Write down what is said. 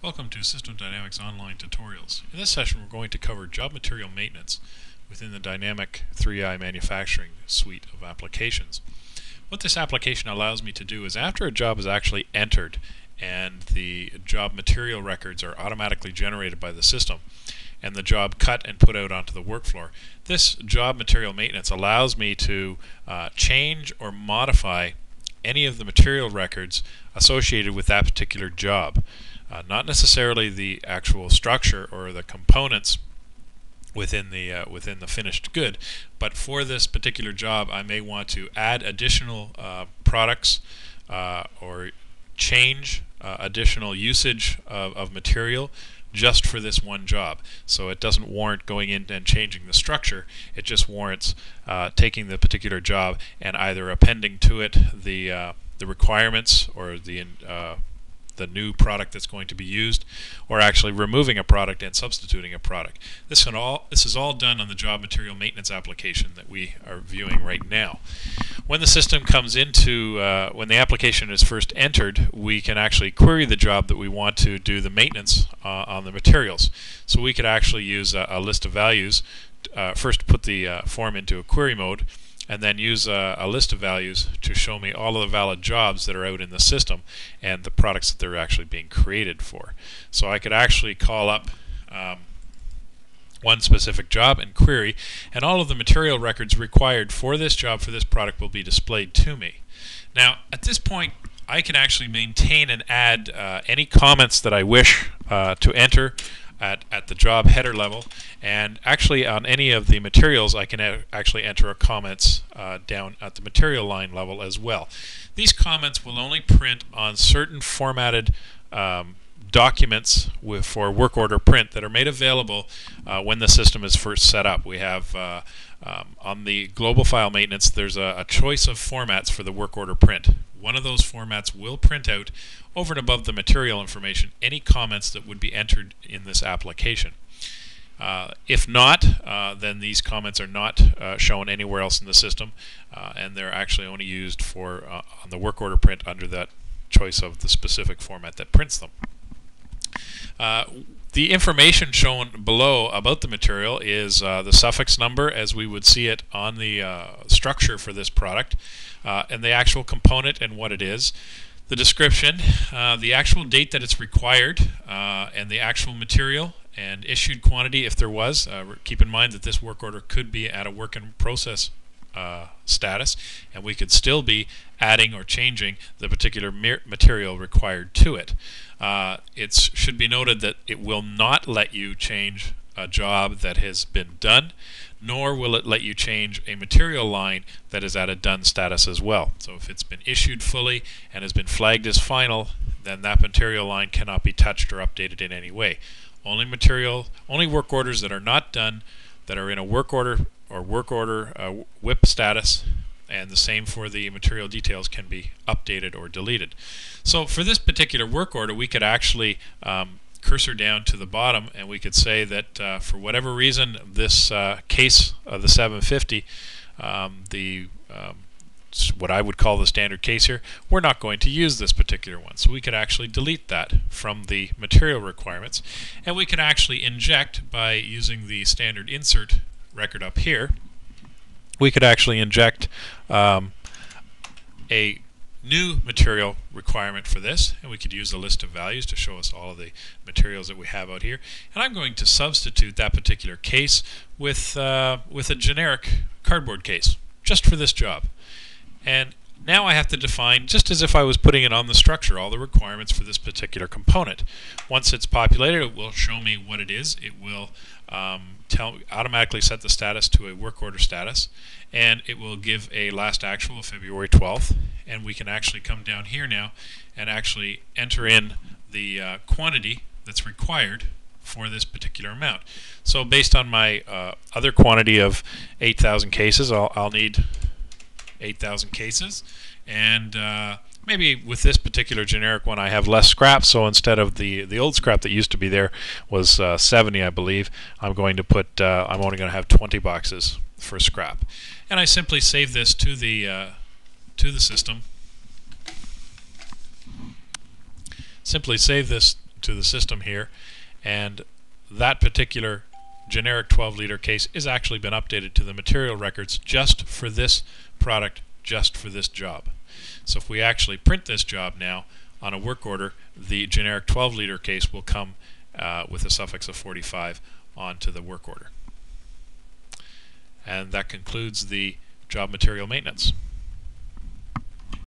Welcome to System Dynamics Online Tutorials. In this session we're going to cover job material maintenance within the Dynamic 3i Manufacturing suite of applications. What this application allows me to do is after a job is actually entered and the job material records are automatically generated by the system and the job cut and put out onto the work floor, this job material maintenance allows me to change or modify any of the material records associated with that particular job. Not necessarily the actual structure or the components within the finished good, but for this particular job I may want to add additional products or change additional usage of material just for this one job. So it doesn't warrant going in and changing the structure, it just warrants taking the particular job and either appending to it the requirements or the new product that's going to be used, or actually removing a product and substituting a product. This is all done on the job material maintenance application that we are viewing right now. When the system comes into, when the application is first entered, we can actually query the job that we want to do the maintenance on the materials. So we could actually use a list of values, first put the form into a query mode, and then use a list of values to show me all of the valid jobs that are out in the system and the products that they're actually being created for. So I could actually call up one specific job and query, and all of the material records required for this job, for this product, will be displayed to me. Now at this point I can actually maintain and add any comments that I wish to enter at the job header level, and actually on any of the materials I can actually enter comments down at the material line level as well. These comments will only print on certain formatted documents for work order print that are made available when the system is first set up. We have on the global file maintenance, there's a choice of formats for the work order print. One of those formats will print out, over and above the material information, any comments that would be entered in this application. If not, then these comments are not shown anywhere else in the system, and they're actually only used for on the work order print under that choice of the specific format that prints them. The information shown below about the material is the suffix number as we would see it on the structure for this product, and the actual component and what it is, the description, the actual date that it's required, and the actual material and issued quantity if there was. Keep in mind that this work order could be at a work in process status, and we could still be adding or changing the particular material required to it. It should be noted that it will not let you change a job that has been done, nor will it let you change a material line that is at a done status as well. So if it's been issued fully and has been flagged as final, then that material line cannot be touched or updated in any way. Only work orders that are not done, that are in a work order or work order WIP status, and the same for the material details, can be updated or deleted. So for this particular work order, we could actually cursor down to the bottom, and we could say that for whatever reason this case of the 750, what I would call the standard case here, we're not going to use this particular one. So we could actually delete that from the material requirements, and we could actually inject by using the standard insert record up here. We could actually inject a new material requirement for this, and we could use a list of values to show us all of the materials that we have out here. And I'm going to substitute that particular case with a generic cardboard case just for this job. And now I have to define, just as if I was putting it on the structure, all the requirements for this particular component. Once it's populated, it will show me what it is. It will automatically set the status to a work order status, and it will give a last actual of February 12th. And we can actually come down here now and actually enter in the quantity that's required for this particular amount. So based on my other quantity of 8,000 cases, I'll need 8,000 cases, and maybe with this particular generic one I have less scrap, so instead of the old scrap that used to be there was 70, I believe, I'm going to put I'm only going to have 20 boxes for scrap. And I simply save this to the system. Simply save this to the system here, and that particular generic 12-liter case has actually been updated to the material records just for this product, just for this job. So if we actually print this job now on a work order, the generic 12-liter case will come with a suffix of 45 onto the work order. And that concludes the job material maintenance.